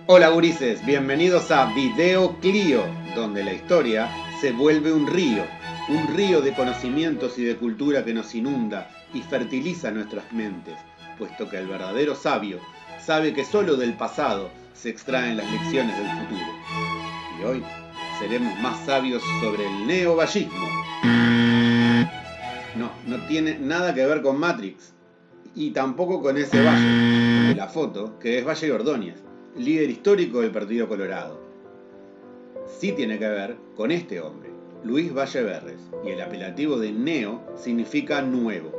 Hola gurises, bienvenidos a Video Clio, donde la historia se vuelve un río de conocimientos y de cultura que nos inunda y fertiliza nuestras mentes, puesto que el verdadero sabio sabe que solo del pasado se extraen las lecciones del futuro. Y hoy seremos más sabios sobre el neovallismo. No tiene nada que ver con Matrix, y tampoco con ese valle de la foto, que es Valle Ordóñez, líder histórico del Partido Colorado. Sí tiene que ver con este hombre, Luis Valle-Berres, y el apelativo de Neo significa nuevo.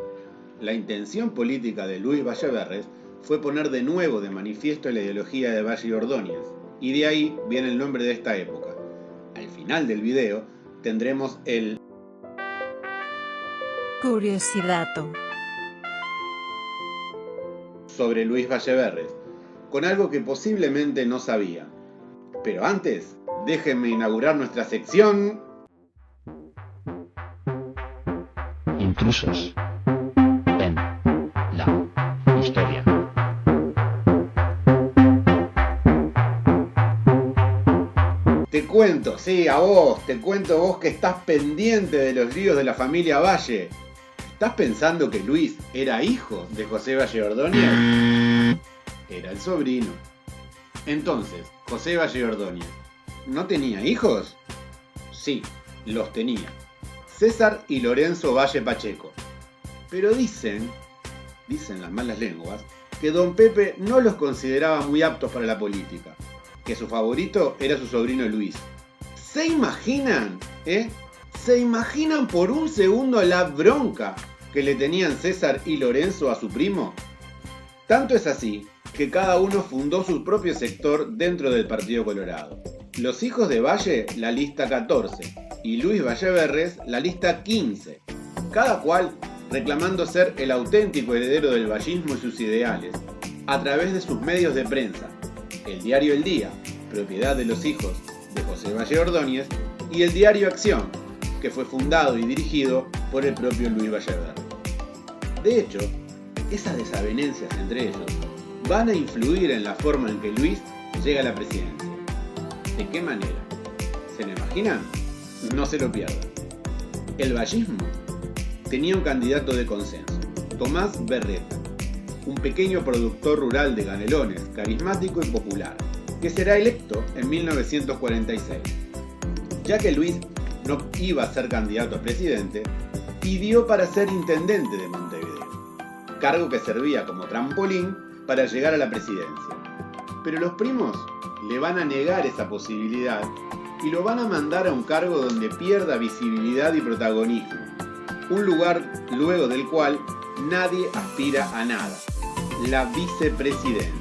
La intención política de Luis Valle-Berres fue poner de nuevo de manifiesto la ideología de Valle Ordóñez, y de ahí viene el nombre de esta época. Al final del video tendremos el Curiosidato sobre Luis Valle-Berres, con algo que posiblemente no sabía. Pero antes, déjenme inaugurar nuestra sección Intrusos en la historia. Te cuento, sí, a vos, te cuento vos que estás pendiente de los líos de la familia Valle. ¿Estás pensando que Luis era hijo de José Valle Ordóñez? Era el sobrino. Entonces, José Valle Ordóñez, ¿no tenía hijos? Sí, los tenía. César y Lorenzo Valle Pacheco. Pero dicen las malas lenguas, que don Pepe no los consideraba muy aptos para la política, que su favorito era su sobrino Luis. ¿Se imaginan? ¿Se imaginan por un segundo la bronca que le tenían César y Lorenzo a su primo? Tanto es así que cada uno fundó su propio sector dentro del Partido Colorado. Los hijos de Valle, la lista 14, y Luis Valle-Berres, la lista 15, cada cual reclamando ser el auténtico heredero del vallismo y sus ideales, a través de sus medios de prensa, el diario El Día, propiedad de los hijos de José Valle Ordóñez, y el diario Acción, que fue fundado y dirigido por el propio Luis Valle-Berres. De hecho, esas desavenencias entre ellos van a influir en la forma en que Luis llega a la presidencia. ¿De qué manera? ¿Se lo imaginan? No se lo pierdan. El vallismo tenía un candidato de consenso, Tomás Berreta, un pequeño productor rural de Canelones, carismático y popular, que será electo en 1946. Ya que Luis no iba a ser candidato a presidente, pidió para ser intendente de Montevideo, cargo que servía como trampolín para llegar a la presidencia. Pero los primos le van a negar esa posibilidad y lo van a mandar a un cargo donde pierda visibilidad y protagonismo, un lugar luego del cual nadie aspira a nada, la vicepresidencia.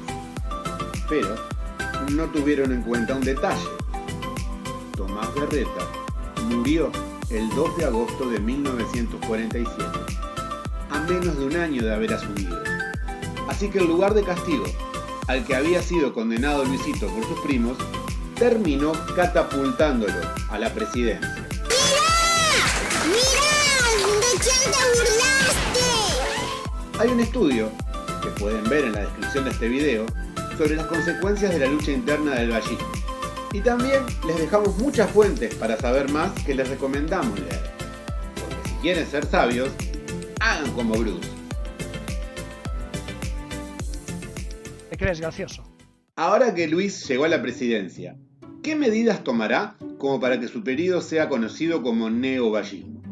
Pero no tuvieron en cuenta un detalle. Tomás Berreta murió el 2 de agosto de 1947, a menos de un año de haber asumido. Así que el lugar de castigo al que había sido condenado Luisito por sus primos terminó catapultándolo a la presidencia. ¡Mirá! ¿De quién te burlaste? Hay un estudio, que pueden ver en la descripción de este video, sobre las consecuencias de la lucha interna del vallismo. Y también les dejamos muchas fuentes para saber más que les recomendamos leer. Porque si quieren ser sabios, hagan como Bruce. ¿Te crees gracioso? Ahora que Luis llegó a la presidencia, ¿qué medidas tomará como para que su periodo sea conocido como neovallismo?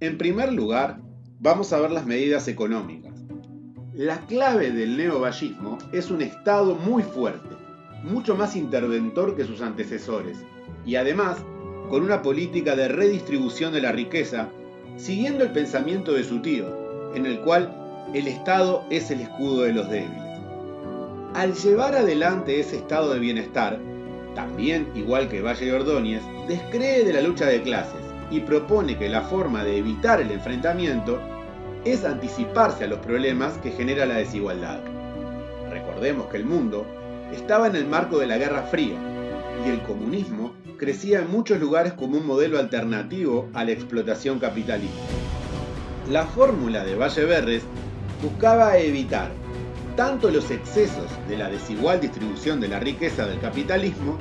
En primer lugar, vamos a ver las medidas económicas. La clave del neovallismo es un Estado muy fuerte, mucho más interventor que sus antecesores, y además con una política de redistribución de la riqueza, siguiendo el pensamiento de su tío, en el cual el Estado es el escudo de los débiles. Al llevar adelante ese estado de bienestar, también, igual que Valle Ordóñez, descree de la lucha de clases y propone que la forma de evitar el enfrentamiento es anticiparse a los problemas que genera la desigualdad. Recordemos que el mundo estaba en el marco de la Guerra Fría y el comunismo crecía en muchos lugares como un modelo alternativo a la explotación capitalista. La fórmula de Valle-Berres buscaba evitar tanto los excesos de la desigual distribución de la riqueza del capitalismo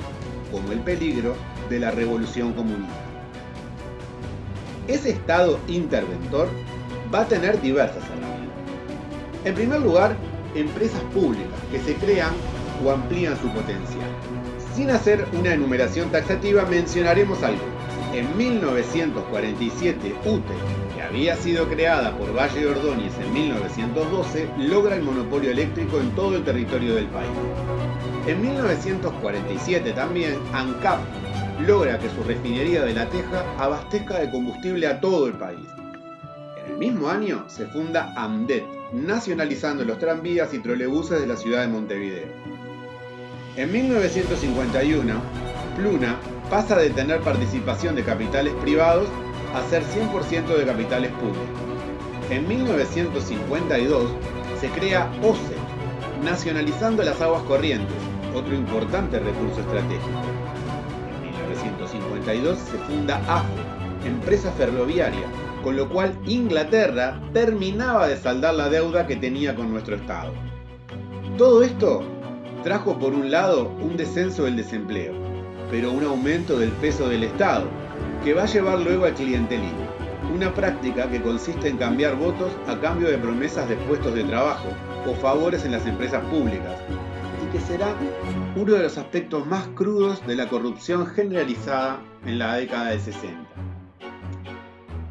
como el peligro de la revolución comunista. Ese Estado interventor va a tener diversas herramientas. En primer lugar, empresas públicas que se crean o amplían su potencial. Sin hacer una enumeración taxativa, mencionaremos algunas. En 1947, UTE, que había sido creada por Valle y Ordóñez en 1912, logra el monopolio eléctrico en todo el territorio del país. En 1947 también, ANCAP logra que su refinería de La Teja abastezca de combustible a todo el país. En el mismo año se funda AMDET, nacionalizando los tranvías y trolebuses de la ciudad de Montevideo. En 1951, Pluna pasa de tener participación de capitales privados a ser 100% de capitales públicos. En 1952 se crea OCE, nacionalizando las aguas corrientes, otro importante recurso estratégico. En 1952 se funda AFE, empresa ferroviaria, con lo cual Inglaterra terminaba de saldar la deuda que tenía con nuestro Estado. Todo esto trajo por un lado un descenso del desempleo, pero un aumento del peso del Estado, que va a llevar luego al clientelismo, una práctica que consiste en cambiar votos a cambio de promesas de puestos de trabajo o favores en las empresas públicas, y que será uno de los aspectos más crudos de la corrupción generalizada en la década del 60.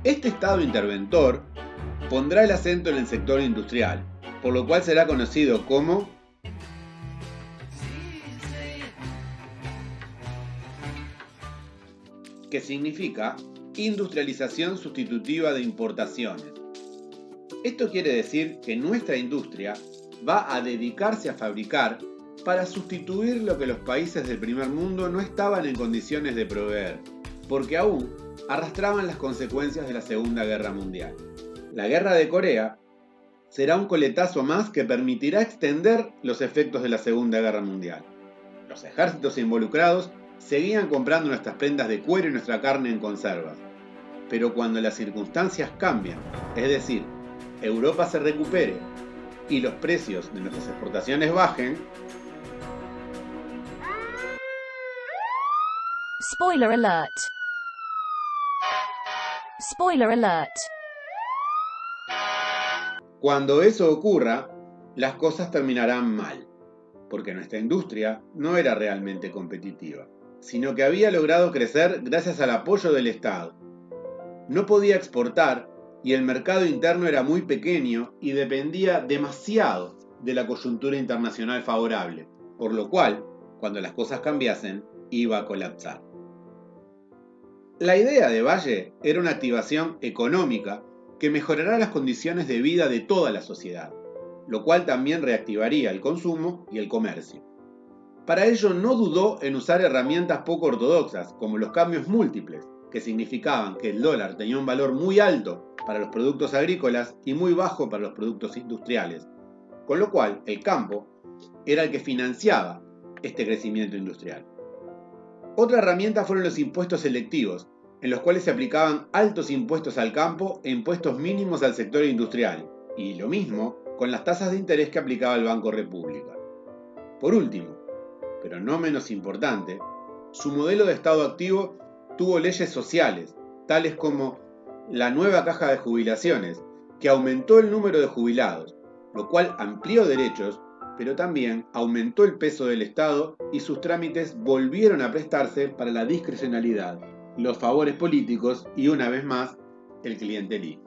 Este Estado interventor pondrá el acento en el sector industrial, por lo cual será conocido como que significa industrialización sustitutiva de importaciones. Esto quiere decir que nuestra industria va a dedicarse a fabricar para sustituir lo que los países del primer mundo no estaban en condiciones de proveer, porque aún arrastraban las consecuencias de la Segunda Guerra Mundial. La Guerra de Corea será un coletazo más que permitirá extender los efectos de la Segunda Guerra Mundial. Los ejércitos involucrados seguían comprando nuestras prendas de cuero y nuestra carne en conservas. Pero cuando las circunstancias cambian, es decir, Europa se recupere y los precios de nuestras exportaciones bajen, Spoiler alert. Spoiler alert. cuando eso ocurra, las cosas terminarán mal, porque nuestra industria no era realmente competitiva, sino que había logrado crecer gracias al apoyo del Estado. No podía exportar y el mercado interno era muy pequeño y dependía demasiado de la coyuntura internacional favorable, por lo cual, cuando las cosas cambiasen, iba a colapsar. La idea de Valle era una activación económica que mejorará las condiciones de vida de toda la sociedad, lo cual también reactivaría el consumo y el comercio. Para ello no dudó en usar herramientas poco ortodoxas, como los cambios múltiples, que significaban que el dólar tenía un valor muy alto para los productos agrícolas y muy bajo para los productos industriales, con lo cual el campo era el que financiaba este crecimiento industrial. Otra herramienta fueron los impuestos selectivos, en los cuales se aplicaban altos impuestos al campo e impuestos mínimos al sector industrial, y lo mismo con las tasas de interés que aplicaba el Banco República. Por último, pero no menos importante, su modelo de Estado activo tuvo leyes sociales, tales como la nueva caja de jubilaciones, que aumentó el número de jubilados, lo cual amplió derechos, pero también aumentó el peso del Estado y sus trámites volvieron a prestarse para la discrecionalidad, los favores políticos y, una vez más, el clientelismo.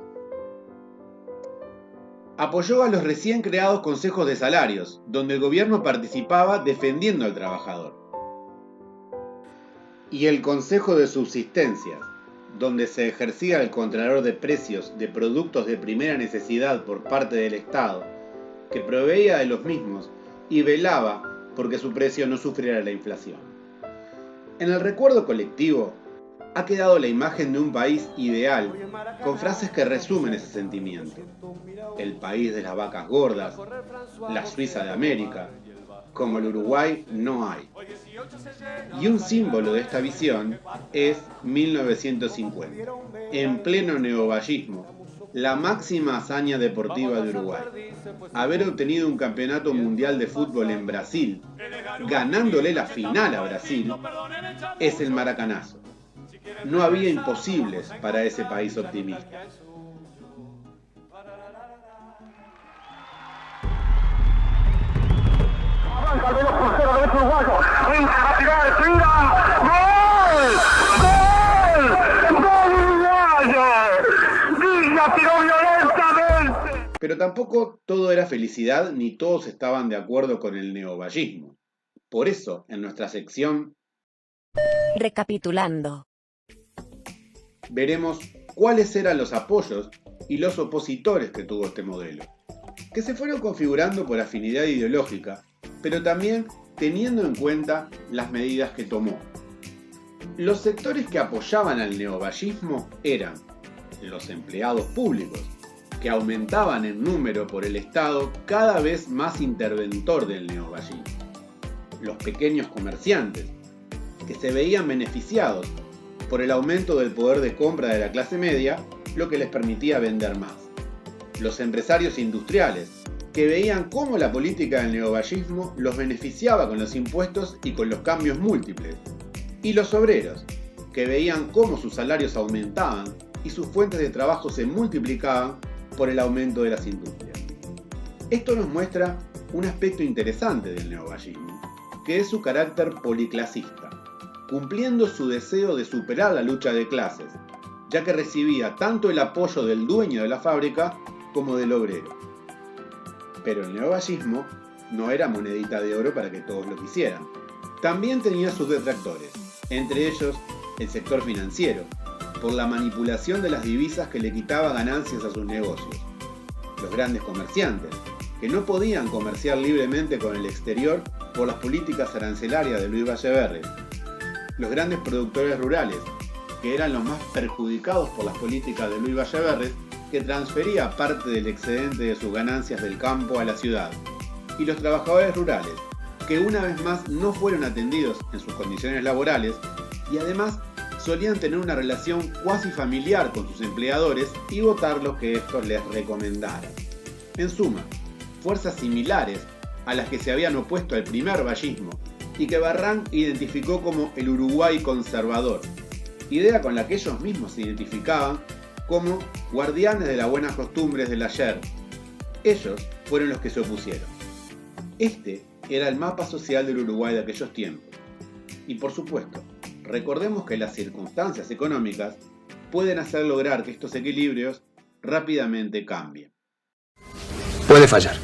Apoyó a los recién creados consejos de salarios, donde el gobierno participaba defendiendo al trabajador. Y el Consejo de Subsistencias, donde se ejercía el controlador de precios de productos de primera necesidad por parte del Estado, que proveía de los mismos y velaba porque su precio no sufriera la inflación. En el recuerdo colectivo ha quedado la imagen de un país ideal, con frases que resumen ese sentimiento. El país de las vacas gordas, la Suiza de América, como el Uruguay no hay. Y un símbolo de esta visión es 1950, en pleno neovallismo, la máxima hazaña deportiva de Uruguay. Haber obtenido un campeonato mundial de fútbol en Brasil, ganándole la final a Brasil, es el maracanazo. No había imposibles para ese país optimista. Avanza el veloz crucero derecho uruguayo. Entra, va a tirar, tira. ¡Gol! ¡Gol! ¡Gol uruguayo! Villa tiró violentamente. Pero tampoco todo era felicidad ni todos estaban de acuerdo con el neovallismo. Por eso, en nuestra sección Recapitulando. veremos cuáles eran los apoyos y los opositores que tuvo este modelo, que se fueron configurando por afinidad ideológica, pero también teniendo en cuenta las medidas que tomó. Los sectores que apoyaban al neovallismo eran los empleados públicos, que aumentaban en número por el Estado cada vez más interventor del neovallismo, los pequeños comerciantes, que se veían beneficiados por el aumento del poder de compra de la clase media, lo que les permitía vender más, los empresarios industriales, que veían cómo la política del neovallismo los beneficiaba con los impuestos y con los cambios múltiples, y los obreros, que veían cómo sus salarios aumentaban y sus fuentes de trabajo se multiplicaban por el aumento de las industrias. Esto nos muestra un aspecto interesante del neovallismo, que es su carácter policlasista, cumpliendo su deseo de superar la lucha de clases, ya que recibía tanto el apoyo del dueño de la fábrica como del obrero. Pero el neovallismo no era monedita de oro para que todos lo quisieran. También tenía sus detractores, entre ellos el sector financiero, por la manipulación de las divisas que le quitaba ganancias a sus negocios. Los grandes comerciantes, que no podían comerciar libremente con el exterior por las políticas arancelarias de Luis Valle-Berres. Los grandes productores rurales, que eran los más perjudicados por las políticas de Luis Valle-Berres, que transfería parte del excedente de sus ganancias del campo a la ciudad. Y los trabajadores rurales, que una vez más no fueron atendidos en sus condiciones laborales y además solían tener una relación cuasi familiar con sus empleadores y votar lo que estos les recomendaran. En suma, fuerzas similares a las que se habían opuesto al primer vallismo y que Barran identificó como el Uruguay conservador, idea con la que ellos mismos se identificaban como guardianes de las buenas costumbres del ayer. Ellos fueron los que se opusieron. Este era el mapa social del Uruguay de aquellos tiempos. Y por supuesto, recordemos que las circunstancias económicas pueden hacer lograr que estos equilibrios rápidamente cambien. Puede fallar.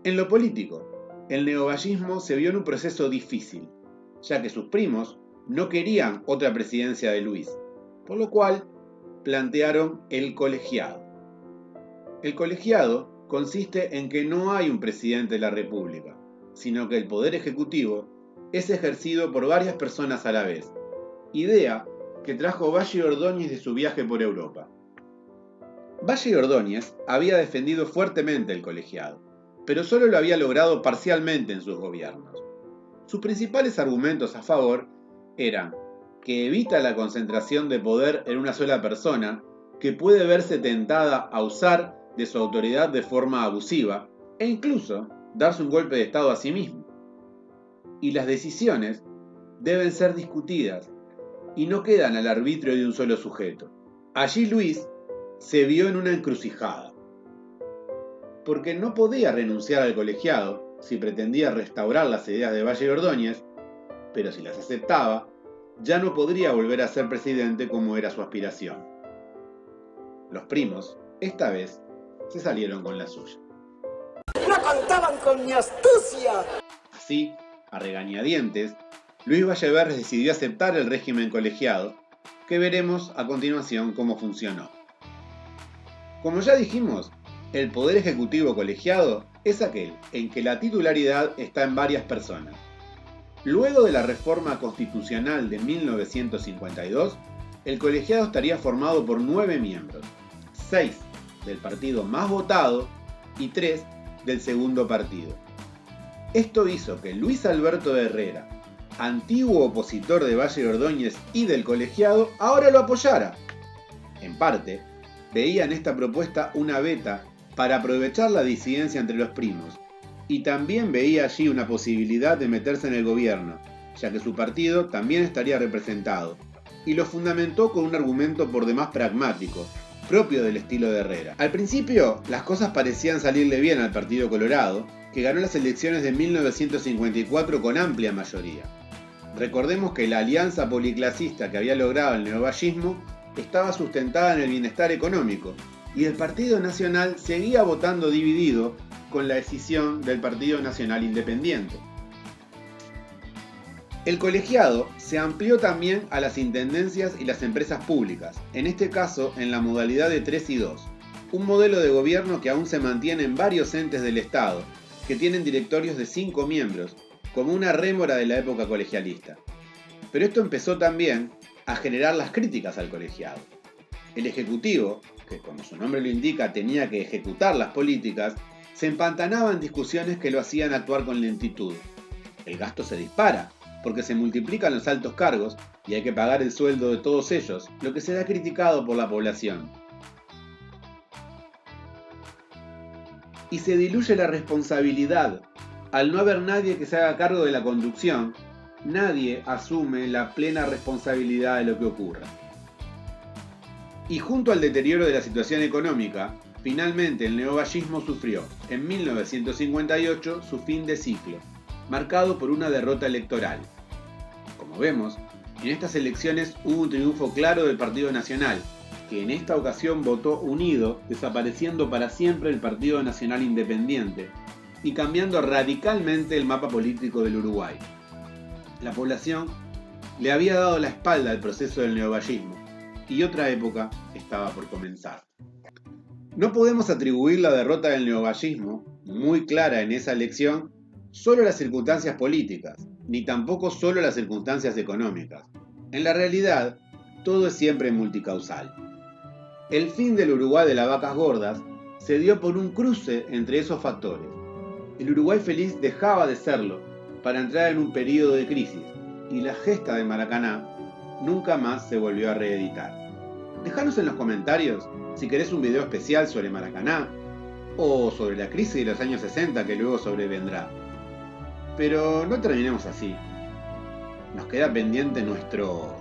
En lo político, el neovallismo se vio en un proceso difícil, ya que sus primos no querían otra presidencia de Luis, por lo cual plantearon el colegiado. El colegiado consiste en que no hay un presidente de la República, sino que el poder ejecutivo es ejercido por varias personas a la vez, idea que trajo Valle Ordóñez de su viaje por Europa. Valle Ordóñez había defendido fuertemente el colegiado, pero solo lo había logrado parcialmente en sus gobiernos. Sus principales argumentos a favor eran que evita la concentración de poder en una sola persona, que puede verse tentada a usar de su autoridad de forma abusiva e incluso darse un golpe de estado a sí mismo. Y las decisiones deben ser discutidas y no quedan al arbitrio de un solo sujeto. Allí Luis se vio en una encrucijada, porque no podía renunciar al colegiado si pretendía restaurar las ideas de Valle Ordóñez, pero si las aceptaba, ya no podría volver a ser presidente como era su aspiración. Los primos, esta vez, se salieron con la suya. ¡No contaban con mi astucia! Así, a regañadientes, Luis Valle-Berres decidió aceptar el régimen colegiado, que veremos a continuación cómo funcionó. Como ya dijimos, el poder ejecutivo colegiado es aquel en que la titularidad está en varias personas. Luego de la reforma constitucional de 1952, el colegiado estaría formado por 9 miembros, 6 del partido más votado y 3 del segundo partido. Esto hizo que Luis Alberto Herrera, antiguo opositor de Valle Ordóñez y del colegiado, ahora lo apoyara. en parte, veía en esta propuesta una beta para aprovechar la disidencia entre los primos, y también veía allí una posibilidad de meterse en el gobierno, ya que su partido también estaría representado, y lo fundamentó con un argumento por demás pragmático, propio del estilo de Herrera. Al principio, las cosas parecían salirle bien al Partido Colorado, que ganó las elecciones de 1954 con amplia mayoría. Recordemos que la alianza policlasista que había logrado el neovallismo estaba sustentada en el bienestar económico, y el Partido Nacional seguía votando dividido con la escisión del Partido Nacional Independiente. El colegiado se amplió también a las intendencias y las empresas públicas, en este caso en la modalidad de 3 y 2, un modelo de gobierno que aún se mantiene en varios entes del Estado, que tienen directorios de 5 miembros, como una rémora de la época colegialista. Pero esto empezó también a generar las críticas al colegiado. El Ejecutivo, que como su nombre lo indica tenía que ejecutar las políticas, se empantanaba en discusiones que lo hacían actuar con lentitud. El gasto se dispara, porque se multiplican los altos cargos y hay que pagar el sueldo de todos ellos, lo que será criticado por la población. Y se diluye la responsabilidad. Al no haber nadie que se haga cargo de la conducción, nadie asume la plena responsabilidad de lo que ocurra. Y junto al deterioro de la situación económica, finalmente el neovallismo sufrió, en 1958, su fin de ciclo, marcado por una derrota electoral. Como vemos, en estas elecciones hubo un triunfo claro del Partido Nacional, que en esta ocasión votó unido, desapareciendo para siempre el Partido Nacional Independiente y cambiando radicalmente el mapa político del Uruguay. La población le había dado la espalda al proceso del neovallismo y otra época estaba por comenzar. No podemos atribuir la derrota del neovallismo, muy clara en esa elección, solo a las circunstancias políticas, ni tampoco solo a las circunstancias económicas. En la realidad, todo es siempre multicausal. El fin del Uruguay de las vacas gordas se dio por un cruce entre esos factores. El Uruguay feliz dejaba de serlo para entrar en un periodo de crisis, y la gesta de Maracaná nunca más se volvió a reeditar. Dejanos en los comentarios si querés un video especial sobre Maracaná o sobre la crisis de los años 60 que luego sobrevendrá. Pero no terminemos así. Nos queda pendiente nuestro...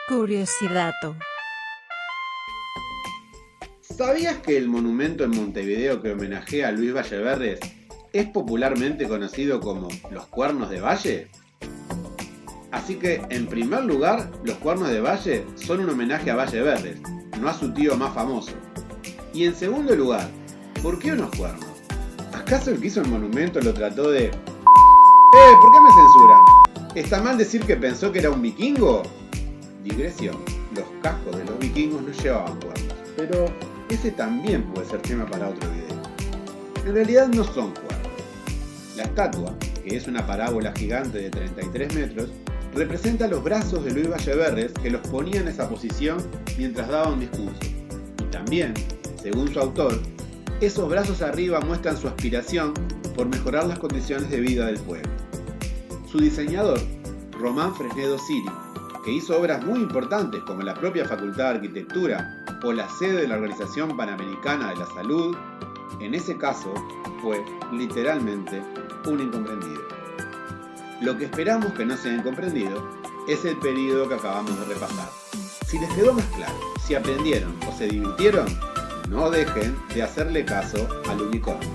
Curiosidato. ¿Sabías que el monumento en Montevideo que homenajea a Luis Valleverres es popularmente conocido como los Cuernos de Valle? Así que, en primer lugar, los Cuernos de Valle son un homenaje a Valleverres, no a su tío más famoso. Y en segundo lugar, ¿por qué unos cuernos? ¿Acaso el que hizo el monumento lo trató de... ¿Por qué me censuran? ¿Está mal decir que pensó que era un vikingo? Digresión, los cascos de los vikingos no llevaban cuernos, pero ese también puede ser tema para otro video. En realidad no son cuernos. La estatua, que es una parábola gigante de 33 metros, representa los brazos de Luis Valleverres que los ponía en esa posición mientras daba un discurso. Y también, según su autor, esos brazos arriba muestran su aspiración por mejorar las condiciones de vida del pueblo. Su diseñador, Román Fresnedo Siri, que hizo obras muy importantes como la propia Facultad de Arquitectura o la sede de la Organización Panamericana de la Salud, en ese caso fue literalmente un incomprendido. Lo que esperamos que no sea incomprendido es el periodo que acabamos de repasar. Si les quedó más claro, si aprendieron o se divirtieron, no dejen de hacerle caso al unicornio.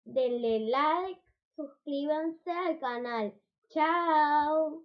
Denle like, suscríbanse al canal. ¡Chao!